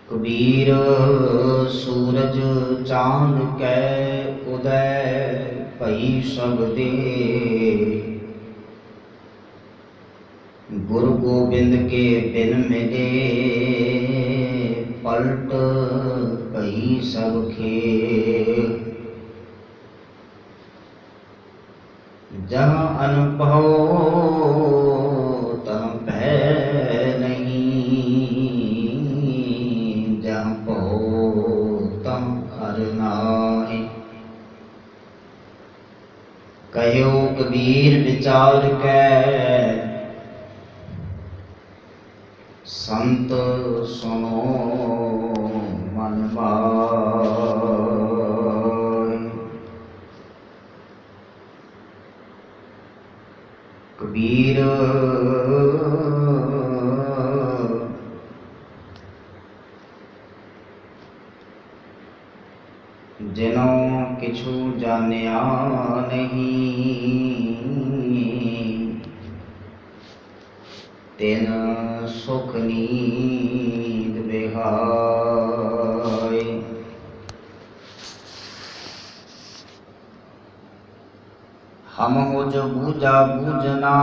कबीर सूरज चाँद कै उदय भई सब दे, गुरु गोबिंद के बिन मिले पलट भई सब खेल। जहाँ अनुभव तहाँ भय नहीं, जहाँ पहो तहाँ हर नाहि। कहो कबीर विचार कै संत सुनो मन माय। कबीर जिनों किछु जानिया नहीं, तिन सुख नींद बिहाय। हम हो जो बूझा बूझना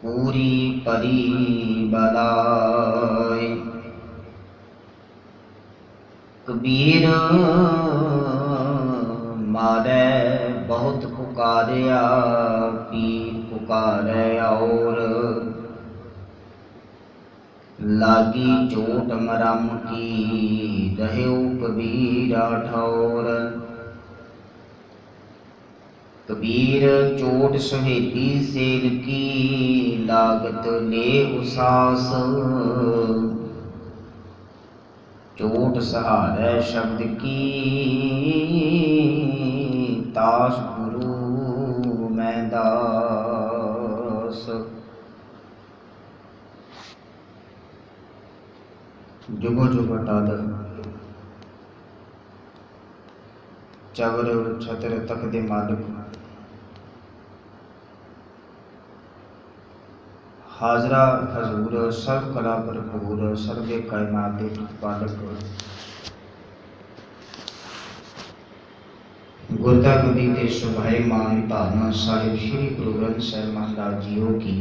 पूरी परी बलाय। कबीर मारे बहुत पुकारिया, पीर पुकारे और लागी चोट मरम की, रहो कबीर ठौर। कबीर चोट सहेली सेल की, लागत ले उसास। चोट सहारे शब्द की, ताश गुरु मैं दास। जुगो जुग अटाल चवर छतर तख दे मालिक, हाजरा हजूर सब कला भरपूर, सर्वे कायनात दे प्रतिपालक। गुरदा गदी ते सुभाए मान धारण साहिब श्री गुरु ग्रंथ साहिब महाराज जीओ की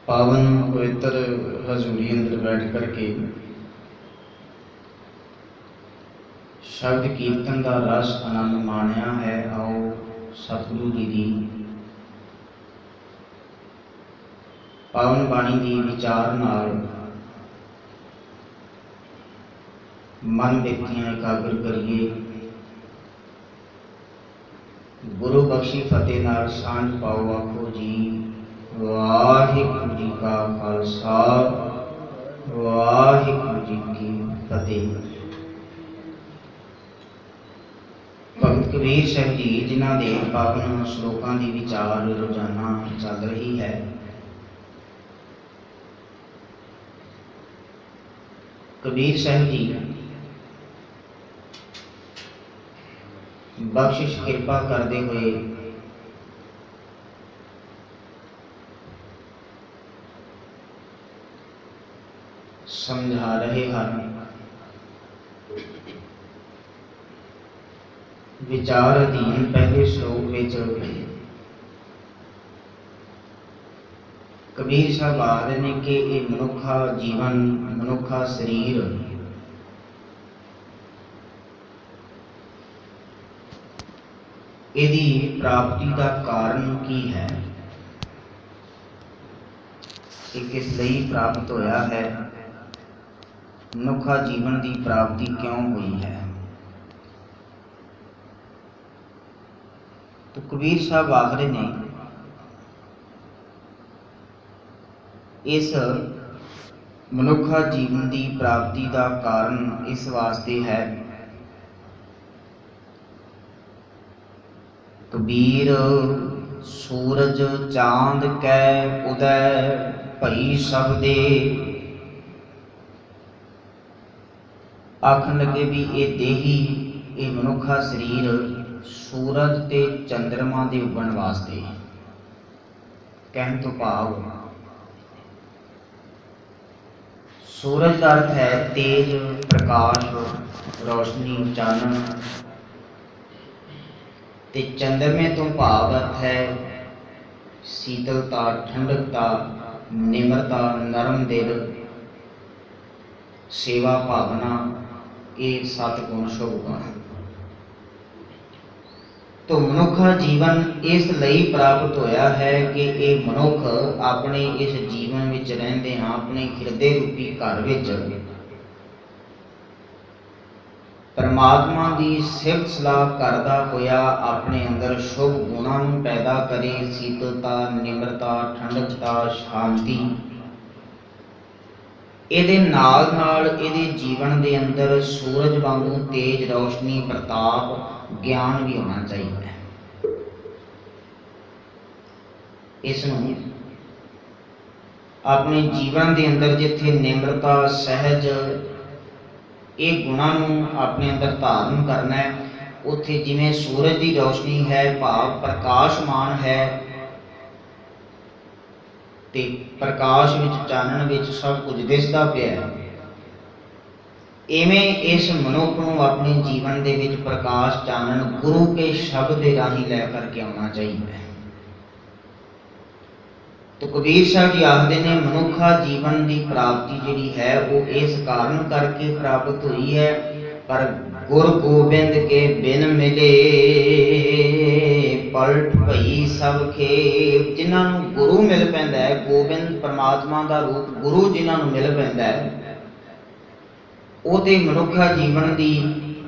पावन पवित्र हजूरी अंदर बैठ करके शब्द कीर्तन का रस आनंद माणिया है। आओ सतगुरु जी की पावन बाणी की विचार नाल मन बिरतियां एकाग्र करिए। गुरु बख्शी फतेह नाल सांझ पाओ। आखो जी वाहिगुरू जी का खालसा, वाहिगुरू जी की फतेह। भगत कबीर साहब जी जिन्हां दे पावन श्लोकां दी विचार रोजाना चल रही है। कबीर साहब जी बख्शिश कृपा करते हुए समझा रहे हैं। विचार अधीन पहले श्लोक विच कबीर साहब आ रहे हैं कि ये मनुखा जीवन मनुखा शरीर इहदी प्राप्ति का कारण की है, किस लिए प्राप्त होया है, मनुखा जीवन की प्राप्ति क्यों हुई है। तो कबीर साहब आखरे ने इस मनुखा जीवन की प्राप्ति का कारण इस वास्ते है। कबीर सूरज चांद कै उदय भई सब दे। आखन लगे भी ये देही ये मनुखा शरीर सूरज ते चंद्रमा दे उगण वास्ते कहन तो भाव सूरज का अर्थ है तेज, प्रकाश, रोशनी, चानन। ते चंद्रमे तो भाव अर्थ है शीतलता, ठंडकता, निम्रता, नरम दिल, सेवा भावना। ये 7 गुण शुभ गुण। तो मनुखा जीवन इसलिए प्राप्त होया है कि ये मनुख अपने इस जीवन में रहंदे हां अपने हिरदे रूपी घर विच परमात्मा की सिफत सलाह करदा होया अपने अंदर शुभ गुणों नूं पैदा करे। शीतलता, निम्रता, ठंडकता, शांति। ਇਹਦੇ ਨਾਲ ਇਹਦੇ जीवन के अंदर सूरज वांगू तेज, रोशनी, प्रताप, ज्ञान भी होना चाहिए। इसनूं अपने जीवन के अंदर जिथे निम्रता, सहज, ये गुणों नूं अपने अंदर धारण करना है, उत्थे जिवें सूरज की रोशनी है, भाव प्रकाशमान है, ते प्रकाश विच, चानन विच सब कुछ दिसदा पिया। इवें इस मनुख नूं अपने जीवन दे विच प्रकाश, चानन गुरु के शब्द के राही लै करके आना चाहिए। तो कबीर साहब जी आखते ने मनुखा जीवन की प्राप्ति जिहड़ी है वो इस कारण करके प्राप्त हुई है, पर गुर गोबिंद के बिन मिले पलट भई सब खेप। जिन्होंने गुरु मिल पैंदा है, गोबिंद परमात्मा का रूप गुरु जिन्होंने मिल पैंदा है, वो तो मनुखा जीवन की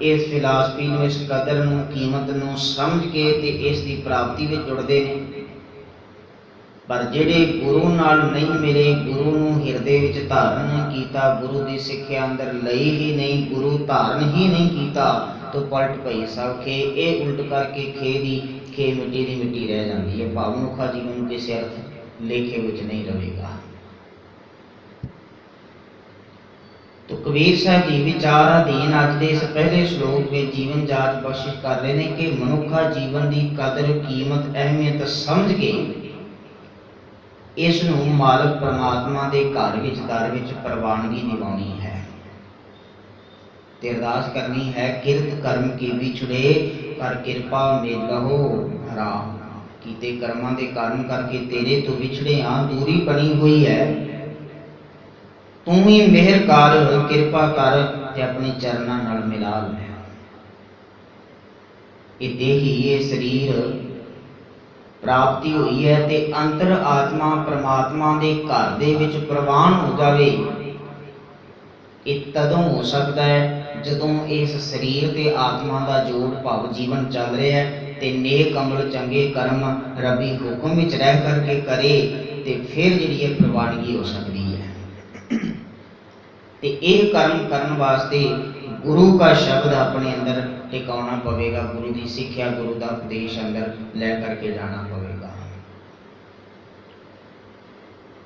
इस फिलासफी नूं, इस कदर नूं, कीमत नूं समझ के ते इसकी प्राप्ति में जुड़ते हैं। पर जिहड़े गुरु नाल नहीं मिले, गुरु नूं हिरदे विच धारण नहीं कीता, गुरु की सिक्ख्या अंदर लई ही नहीं, गुरु धारण ही नहीं कीता, तो पलट पई सब खे। ये उल्ट करके खे दी खे मिट्टी दी मिट्टी रह जाती है। भाव मनुखा जीवन किसी अर्थ लेखे विच नहीं रहेगा। तो कबीर साहब जी विचाराधीन अज के इस पहले श्लोक में जीवन जाच बख्शिश कर रहे हैं कि मनुखा जीवन की कदर, कीमत, अहमियत समझ के इसनूं मालक परमात्मा के घर विच दर विच प्रवानगी दिवानी है। ते अरदास करनी है, किरत कर्म की बिछड़े कर कृपा मेलहो राम। कीते कर्मां दे कारण करके तेरे तो विछड़े हाँ, दूरी बनी हुई है, तू ही मेहर कर, कृपा कर ते अपने चरनां नाल मिला लै। ये देही, ये शरीर प्राप्ति हुई है ते अंतर आत्मा परमात्मा के घर दे विच प्रवान हो जावे। ये तदों हो सकता है जदों इस शरीर ते आत्मा का जोड़ भाव जीवन चल रहा है ते नेक अमल चंगे कर्म रबी हुक्म विच रह करके करे ते फिर जिहड़ी प्रवानगी हो सकती है। ते ये कर्म करन वास्ते गुरु का शब्द अपने अंदर टिकाना पवेगा, गुरु की सिक्ख्या, गुरु का उपदेश अंदर लै करके जाना पवेगा।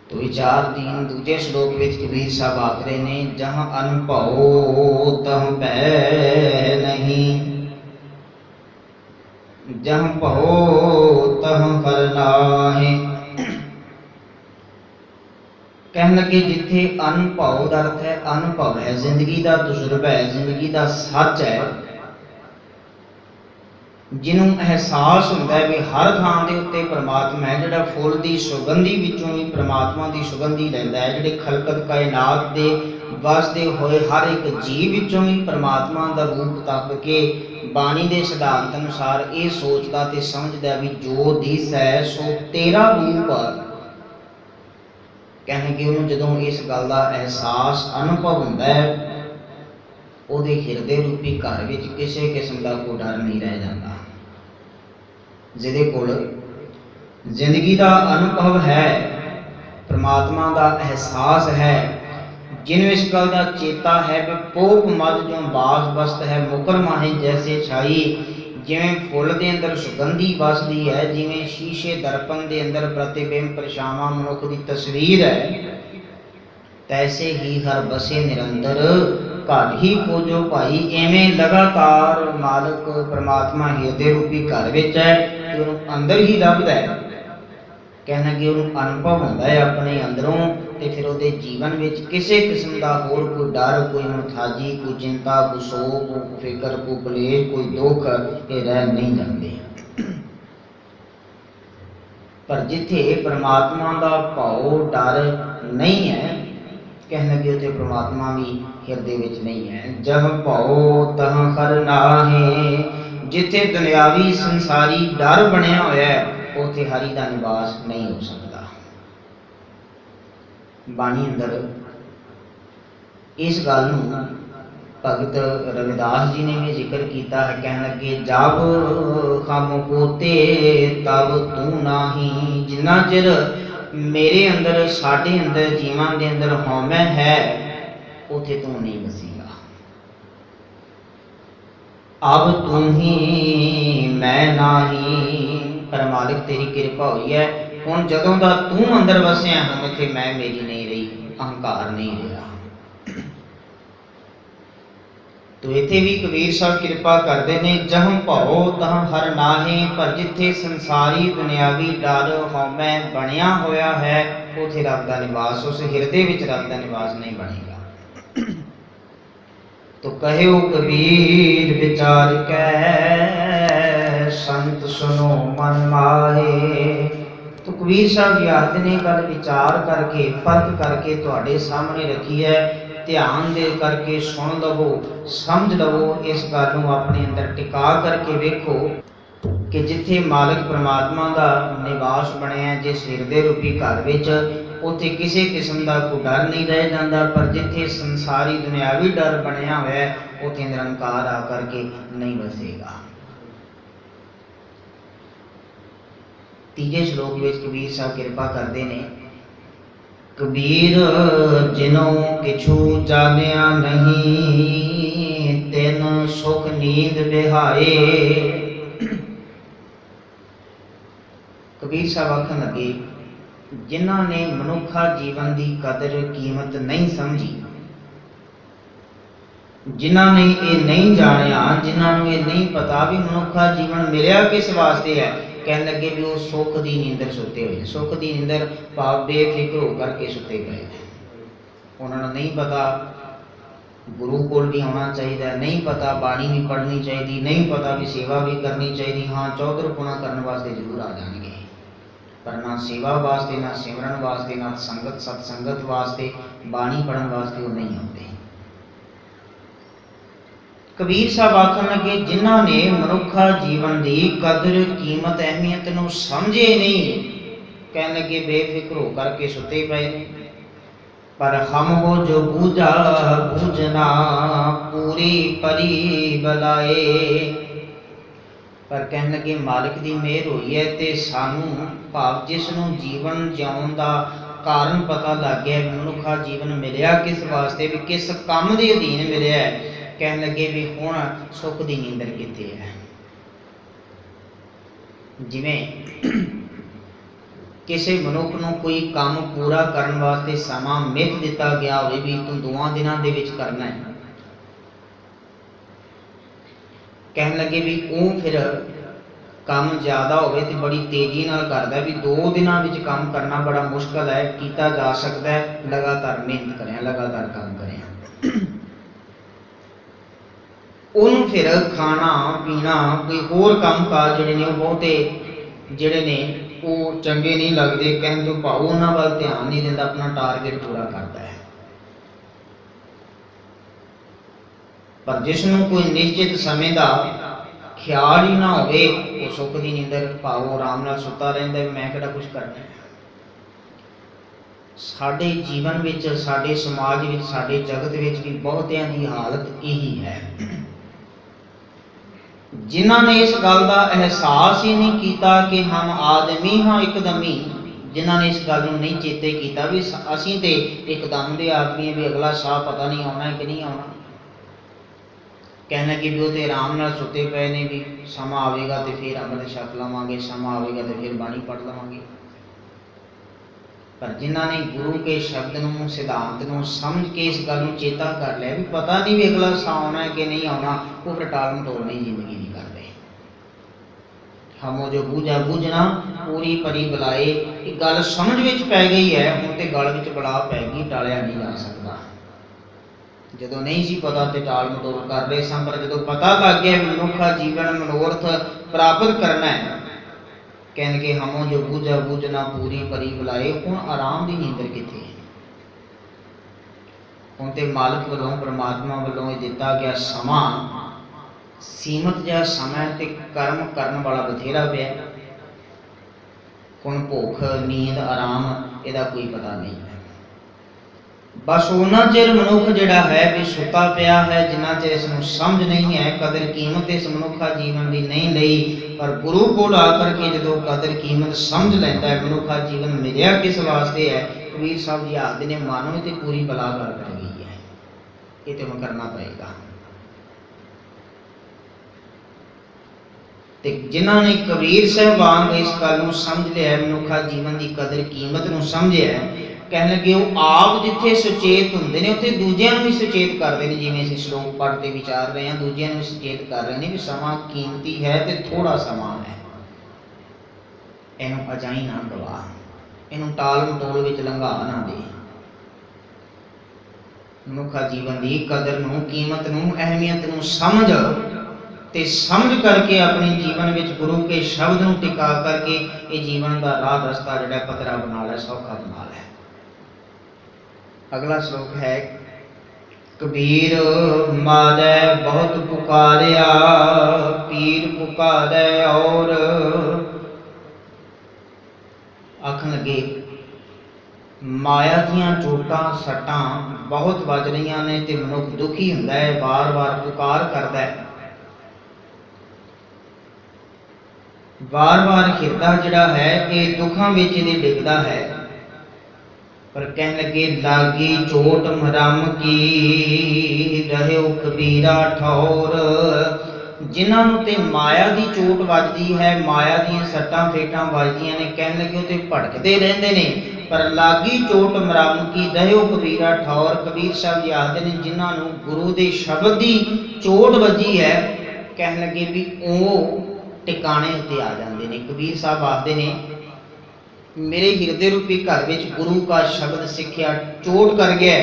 तो विचार दीन दूजे श्लोक में कबीर साहब आख रहे ने, जहां अनुभव तह भय नहीं, जहां भव तह फल नाहि। कहने लगे जिथे अनुभव का अर्थ है, अनुभव है जिंदगी का तजुर्बा है, जिंदगी का सच है, जिन्हों एहसास होता है भी हर थां के उत्ते परमात्मा है, जिहड़ा फुल की सुगंधी विचों भी परमात्मा की सुगंधी लैंदा है, जिहड़े खलकत कायनात के वसदे होए हर एक जीव विचों भी परमात्मा का रूप तक के बाणी के सिद्धांत अनुसार ये सोचता ते समझदा भी जो दिस है सो तेरा रूप। कहने कि उन्होंने जदों इस गल का एहसास अनुभव होता है, ਉਹਦੇ ਹਿਰਦੇ रूपी घर ਵਿੱਚ किसी किस्म का कोई डर नहीं रह जाता। ਜਿਹਦੇ ਕੋਲ जिंदगी का अनुभव है, परमात्मा का एहसास है, जिन्हों इस गल का चेता है कि पोप मद जो बास बस्त है, मुकर माहे जैसे छाई। जिवें फुल के अंदर सुगंधी बसदी है, जिवें शीशे दर्पण के अंदर प्रतिबिंब परछावां मनुख की तस्वीर है, तैसे ही हर बसे निरंतर घट ही खोजो भाई। इवें लगातार मालक परमात्मा हिरदे रूपी घर विच है, अंदर ही लभदा है। कहना कि उन्होंने अनुभव होता है अपने अंदरों, तो फिर वो जीवन में किसी किस्म का होर कोई डर, कोई मुथाजी, कोई चिंता, कोई शोक, कोई फिक्र, कोई कलेश, कोई दुख ये रह नहीं जाते। पर जिथे परमात्मा का भाव डर नहीं है, कहना कि उसे परमात्मा भी हिरदे विच नहीं है। जह भाओ तह हर नाहे, जिथे दुनियावी संसारी डर बनया होया है, उथे हरि का निवास नहीं हो सकता। बाणी अंदर इस गल नूं भगत रविदास जी ने भी जिक्र किया है। कह लगे जब हम पोते तब तू नाही, जिन्ना चिर मेरे अंदर साडे अंदर जीवन के अंदर हौमै है उथे तू नहीं बसेगा। अब तू ही मैं नाही, पर मालिक तेरी कृपा हुई है हुण जदों दा तू अंदर वसिया हुण इत्थे मैं मेरी नहीं रही, अहंकार नहीं रहा। तो इत्थे भी कबीर साहब कृपा करते हैं, जहम भाओ तह हर नाहे, पर जिथे संसारी दुनियावी डर हौमै बनिया होया है उथे रब का निवास, उस हिरदे विच रब का निवास नहीं बनेगा। तो कहो कबीर विचार कै संत सुनो मन माहे। तो कबीर साहब जी आखते ने गल विचार करके परख करके तुहाडे सामने रखी है, ध्यान दे करके सुन लवो, समझ लवो, इस गल नूं अपने अंदर टिका करके वेखो कि जिथे मालिक परमात्मा का निवास बनया जिस हिरदे रूपी घर विच, उत्थे किसी किस्म का कोई डर नहीं रह जाता। पर जिथे संसारी दुनियावी डर बनया हुआ है उत्थे निरंकार आकर के नहीं बसेगा। तीजे श्लोक में कबीर साहब कृपा करते हैं, कबीर जिनों किछु जानिया नहीं, तिन सुख नींद बिहाए। कबीर साहब आखन लगे जिन्हों ने मनुखा जीवन की कदर कीमत नहीं समझी, जिन्होंने ये नहीं जानिया, जिन्होंने ये नहीं पता भी मनुखा जीवन मिलया किस वास्ते है, कह लगे भी वो सुख की नींदर सुते हुए। सुख की नींदर भाव बेफिक्र होकर के सुते गए। उन्होंने नहीं पता गुरु कोल भी आना चाहिए, नहीं पता बाणी भी पढ़नी चाहिए, नहीं पता भी सेवा भी करनी चाहिए। हाँ चौधर पुना करने वास्ते जरूर आ जाएंगे, पर ना सेवा वास्ते, ना सिमरन वास्ते, ना संगत सत्संगत वास्ते, बाणी पढ़न वास्ते वो नहीं आते। कबीर साहब आखन लगे जिन्होंने मनुखा जीवन की कदर कीमत अहमियत नूं समझे नहीं, कह लगे बेफिक्र होकर के सुते पे। पर हम हो जो बूझा बूझना पूरी परी बलाए। पर कह लगे मालिक की मेहर हुई है तो सानू भाव जिसनों जीवन जिउण का कारण पता लग गया, मनुखा जीवन मिलया किस वास्ते, भी किस काम के अधीन मिलया है। कह लगे भी हुण सुख की नींदर किथे है। जिवें किसी मनुख नूं कोई काम पूरा करने वास्ते समा मिथ दिता गया होवे भी तू 2 दिनों दे विच करना है, कह लगे भी वो फिर काम ज़्यादा होवे तो बड़ी तेजी नाल करदा भी 2 दिनों विच काम करना बड़ा मुश्किल है, कीता जा सकता है लगातार मेहनत करें, लगातार काम करें। उन्होंने फिर खाना पीना कोई होर काम काज जिहड़े ने बहुते जिहड़े ने वो चंगे नहीं लगते, कहने तो भाव उन्होंने वाल ध्यान नहीं देता, अपना टारगेट पूरा करता है। पर जिसनों कोई निश्चित समय का ख्याल ही ना होवे, वो सुख की नींदर भाव आराम नाल सुता रहिंदा है, मैं किहड़ा कुछ करना है। साडे जीवन विच, साडे समाज विच, साडे जगत विच भी बहुतियां दी हालत यही है। जिन्होंने इस गल का एहसास ही नहीं किया कि हम आदमी हाँ एकदमी, जिन्होंने इस गल को नहीं चेते किया भी असीं ते एकदम दे आदमी भी अगला साह पता नहीं आना है कि नहीं आना। कहना कि भी वो तो आराम नाल सुते पे ने, भी समा आवेगा तो फिर अमृत छक लवांगे, समा आवेगा तो फिर बाणी पढ़ लवांगे। पर जिन्होंने गुरु के शब्द नूं सिद्धांत नूं समझ के इस गल नूं चेता कर लिया भी पता नहीं भी अगला सा आना है कि नहीं आना, वो फिर टाल मटोल नहीं जिंदगी की करते। हमो जो बूझा बूझना पूरी परी बुलाए। एक गल समझ विच पै गई है, हुण ते गल विच बला पै गई, टालिया नहीं जा सकता। ਜਦੋਂ नहीं सी पता तो टाल मटोल कर रहे सन, पर जो पता लग गया मनुखा जीवन मनोरथ प्राप्त करना है, कहणगे हमो जो बूझा बूझना पूरी परी बुलाए। हुण आराम की नींदर किथे, हुण ते मालिक वालों परमात्मा वालों दिता गया समा सीमित जिहा समय ते कर्म करन वाला बथेरा पिया। हुण भुख नींद आराम इहदा कोई पता नहीं है। बस उन्ना चिर मनुख जिहड़ा है भी सुता पिया है, जिन्ना चिर इसनूं समझ नहीं है, कदर कीमत इस मनुखा जीवन की नहीं लई। पर गुरु कोल आकर के जदों कदर कीमत समझ लैंदा है, मनुखा जीवन मिलिया किस वास्ते है, कबीर साहब जी आखदे ने मानो ते पूरी बला कर गई है, ये तो मैं करना पएगा। ते जिन्हां ने कबीर साहबान इस गल नूं समझ लिया, मनुखा जीवन की कदर कीमत नूं समझिया, कहने लगे वो आप जिथे सुचेत होंदे ने उत्थे दूजिਆਂ ਨੂੰ भी सुचेत करते हैं। जिवें ਅਸੀਂ श्लोक पढ़ते विचार रहे हैं, दूजिਆਂ ਨੂੰ भी सुचेत कर रहे हैं कि समा कीमती है ते थोड़ा समा है, इहनूं अजाई ना गवा, इहनूं टाल मटोल विच लंघा ना दे। मनुखा जीवन की कदर नूं, कीमत नूं, अहमियत नूं समझ ते समझ करके अपने जीवन विच गुरु के शब्द नूं टिका करके ये जीवन का राह रस्ता जिहड़ा पतरा बना लै, सौखा बना लै। अगला श्लोक है, कबीर मादै बहुत पुकारिया, पीर पुकारै और आखन लगे माया दियां चोटां सट्टां बहुत वज रही ने ते मनुख दुखी हुंदा है, बार बार पुकार करदा है, बार बार हिरदा जिहड़ा है ये दुखां विच इहदे डिगदा है। पर कहने लगे लागी चोट मरम की, रहे कबीरा ठौर। जिन्होंने ते माया की चोट वजदी है, माया दी सट्टां फेटां वजदियां ने, कहने लगे वो भटकते रहते ने, पर लागी चोट मरम की, रहे कबीरा ठौर। कबीर साहब जी आखते हैं जिन्होंने गुरु के शब्द की चोट वजी है, कहने लगे भी वो टिकाने उत्ते आ जाते हैं। कबीर साहब आखते हैं मेरे हिरदे रूपी घर विच गुरु का शब्द सिक्ख्या चोट कर गया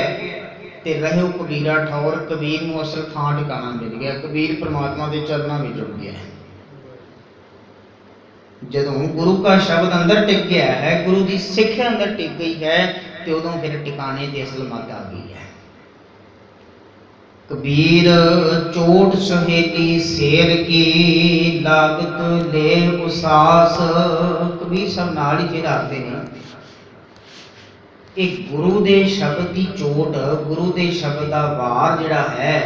ते रहे कबीरा ठौर। कबीर नूं असल थां ठिकाना मिल गया, कबीर परमात्मा के चरणों में जुड़ गया है। जदों गुरु का शब्द अंदर टिक गया है, गुरु की सिक्ख्या अंदर टिक गई है, तो उदों फिर टिकाने की असल मत आ गई है। कबीर चोट सहेली शेर की, लागत ले उसास। कबीर सब नाल ही फिर आखते हैं एक गुरु दे शब्द की चोट, गुरु दे शब्द का वार जिहड़ा है,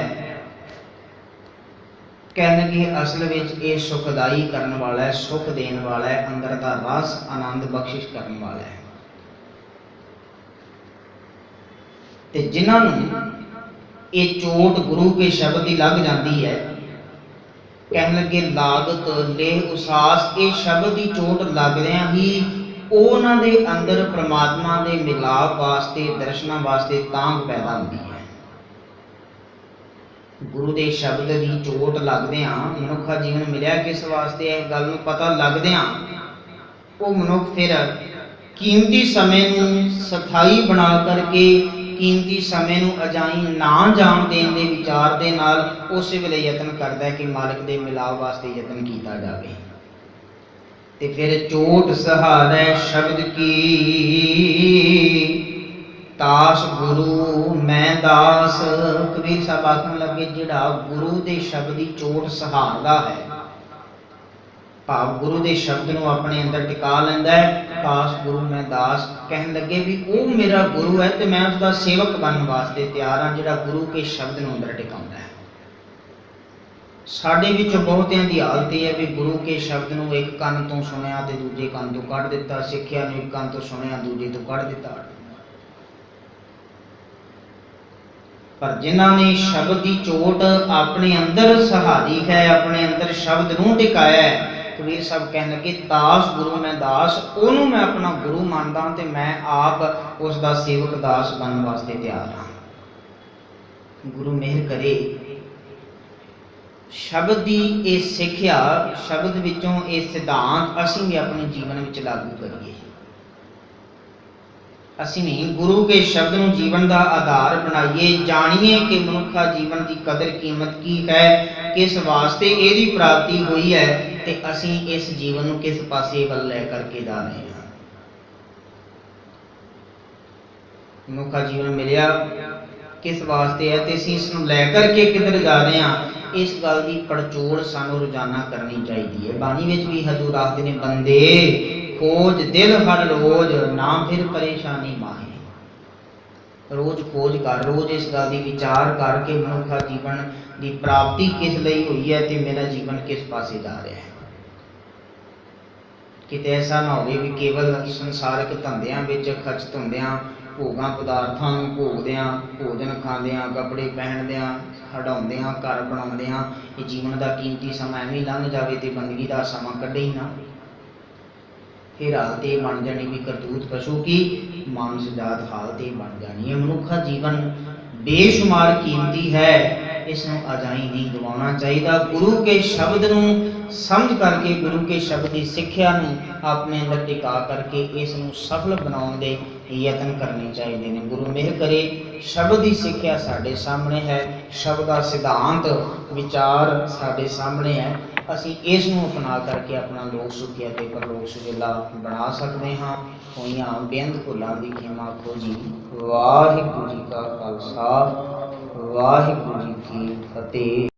कहने कि असल विच ये सुखदाई करने वाला है, सुख देने वाला है, अंदर का रस आनंद बख्शिश करने वाला है। ते जिन्होंने ये चोट गुरु के शब्द की लग जाती है, कहने लगे लागत ले उसास, ये शब्द की चोट लगदियां ही उन्होंने दे अंदर परमात्मा के मिलाप वास्ते, दर्शना वास्ते तांग पैदा होती है। गुरु के शब्द की चोट लगदियां मनुखा जीवन मिलिया किस वास्ते है, गल नूं पता लगदियां वो मनुख फिर कीमती समय नूं स्थाई बना करके, कीमती समय नूं अजाई ना जान देने के विचार के नाल उस वेले यतन करता है कि मालिक के मिलाप वास्ते यतन किया जाए। ते फिर चोट सहारे शब्द की, तास गुरु मैं दास। कबीर साहब आखन लगे जिहड़ा गुरु के शब्द की चोट सहारदा है, भाव गुरु के शब्द नूं अपने अंदर टिका लैंदा है, दास गुरु मैं दास। कहन लगे भी वो मेरा गुरु है तो मैं उसका सेवक बनने वास्ते तैयार हाँ, जिहड़ा गुरु के शब्द नूं अंदर टिकाउंदा है। साडे विचों बहुतियां दी हालत है भी गुरु के शब्द नूं एक कन तो सुनिया ते दूजे कन तो कढ़ दिता, सिक्ख्या नूं एक कन तो सुनिया दूजे तो कढ़ दिता। पर जिन्हां ने शब्द की चोट अपने अंदर सहारी है, अपने अंदर शब्द नूं टिकाया है, कबीर साहब कहने लगे दास गुरु मैं दास, उन्होंने मैं अपना गुरु मानदा ते मैं आप उसका सेवक दास बनने वास्ते तैयार हाँ। गुरु मेहर करे ਸ਼ਬਦ ਦੀ ਇਹ ਸਿੱਖਿਆ, ਸ਼ਬਦ ਵਿੱਚੋਂ ਇਹ ਸਿਧਾਂਤ ਅਸੀਂ ਵੀ ਆਪਣੇ ਜੀਵਨ ਵਿੱਚ ਲਾਗੂ ਕਰੀਏ। ਅਸੀਂ ਵੀ ਗੁਰੂ ਕੇ ਸ਼ਬਦ ਨੂੰ ਜੀਵਨ ਦਾ ਆਧਾਰ ਬਣਾਈਏ, ਜਾਣੀਏ ਕਿ ਮਨੁੱਖਾ ਜੀਵਨ ਦੀ ਕਦਰ ਕੀਮਤ ਕੀ ਹੈ, ਕਿਸ ਵਾਸਤੇ ਇਹਦੀ ਪ੍ਰਾਪਤੀ ਹੋਈ ਹੈ, ਤੇ ਅਸੀਂ ਇਸ ਜੀਵਨ ਨੂੰ ਕਿਸ ਪਾਸੇ ਵੱਲ ਲੈ ਕਰਕੇ ਜਾ ਰਹੇ ਹਾਂ। ਮਨੁੱਖਾ ਜੀਵਨ ਮਿਲਿਆ ਕਿਸ ਵਾਸਤੇ ਹੈ, ਤੇ ਅਸੀਂ ਇਸ ਨੂੰ ਲੈ ਕਰਕੇ ਕਿੱਧਰ ਜਾ ਰਹੇ ਹਾਂ, ਇਸ ਗੱਲ ਦੀ ਪੜਚੋਲ ਸਾਨੂੰ ਰੋਜ਼ਾਨਾ ਕਰਨੀ ਚਾਹੀਦੀ ਹੈ। ਬਾਣੀ ਵਿੱਚ ਵੀ ਹਜ਼ੂਰ ਆਖਦੇ ਨੇ, ਬੰਦੇ ਖੋਜ ਦਿਲ ਹਰ ਰੋਜ਼, ਨਾ ਫਿਰ ਪਰੇਸ਼ਾਨੀ ਮਾਹੀ। ਰੋਜ਼ ਖੋਜ ਕਰ, ਰੋਜ਼ ਇਸ ਗੱਲ ਦੀ ਵਿਚਾਰ ਕਰਕੇ ਮਨੁੱਖਾ ਜੀਵਨ ਦੀ ਪ੍ਰਾਪਤੀ ਕਿਸ ਲਈ ਹੋਈ ਹੈ ਤੇ ਮੇਰਾ ਜੀਵਨ ਕਿਸ ਪਾਸੇ ਜਾ ਰਿਹਾ ਹੈ। ਕਿਤੇ ਐਸਾ ਨਾ ਹੋਵੇ ਵੀ ਕੇਵਲ ਸੰਸਾਰਿਕ ਧੰਦਿਆਂ ਵਿੱਚ ਖਚਤ ਹੁੰਦਿਆਂ, ਭੋਗਾਂ ਪਦਾਰਥਾਂ ਨੂੰ ਭੋਗਦਿਆਂ, ਭੋਜਨ ਖਾਂਦਿਆਂ, ਕੱਪੜੇ ਪਹਿਨਦਿਆਂ, ਹਟਾਉਂਦਿਆਂ, ਘਰ ਬਣਾਉਂਦਿਆਂ ਇਹ ਜੀਵਨ ਦਾ ਕੀਮਤੀ ਸਮਾਂ ਐਵੇਂ ਲੰਘ ਜਾਵੇ ਤੇ ਬੰਦਗੀ ਦਾ ਸਮਾਂ ਕੱਢੇ ਹੀ ਨਾ। ਫਿਰ ਹਾਲਤ ਇਹ ਬਣ ਜਾਣੀ ਵੀ ਕਰਤੂਤ ਪਸ਼ੂ ਕੀ, ਮਾਨਸ ਜਾਤ ਹਾਲਤ ਇਹ ਬਣ ਜਾਣੀ ਹੈ। ਮਨੁੱਖਾ ਜੀਵਨ ਬੇਸ਼ੁਮਾਰ ਕੀਮਤੀ ਹੈ, ਇਸ ਨੂੰ ਅਜਾਈ ਨਹੀਂ ਗਵਾਉਣਾ ਚਾਹੀਦਾ। ਗੁਰੂ ਕੇ ਸ਼ਬਦ ਨੂੰ ਸਮਝ ਕਰਕੇ, ਗੁਰੂ ਕੇ ਸ਼ਬਦ ਦੀ ਸਿੱਖਿਆ ਨੂੰ ਆਪਣੇ ਅੰਦਰ ਟਿਕਾ ਕਰਕੇ ਇਸ ਨੂੰ ਸਫਲ ਬਣਾਉਣ ਦੇ ਯਤਨ ਕਰਨੇ ਚਾਹੀਦੇ ਨੇ। ਗੁਰੂ ਮਿਹਰ ਕਰੇ, ਸ਼ਬਦ ਦੀ ਸਿੱਖਿਆ ਸਾਡੇ ਸਾਹਮਣੇ ਹੈ, ਸ਼ਬਦ ਦਾ ਸਿਧਾਂਤ ਵਿਚਾਰ ਸਾਡੇ ਸਾਹਮਣੇ ਹੈ। ਅਸੀਂ ਇਸ ਨੂੰ ਅਪਣਾ ਕਰਕੇ ਆਪਣਾ ਲੋਕ ਸੁਖੀ ਅਤੇ ਪਰਲੋਕ ਸੁਖੇਲਾ ਬਣਾ ਸਕਦੇ ਹਾਂ। ਹੋਈਆਂ ਬੇਅੰਤ ਭੁੱਲਾਂ ਦੀ ਖਿਮਾ ਆਖੋ ਜੀ। ਵਾਹਿਗੁਰੂ ਜੀ ਕਾ ਖਾਲਸਾ, ਵਾਹਿਗੁਰੂ ਜੀ ਕੀ ਫਤਿਹ।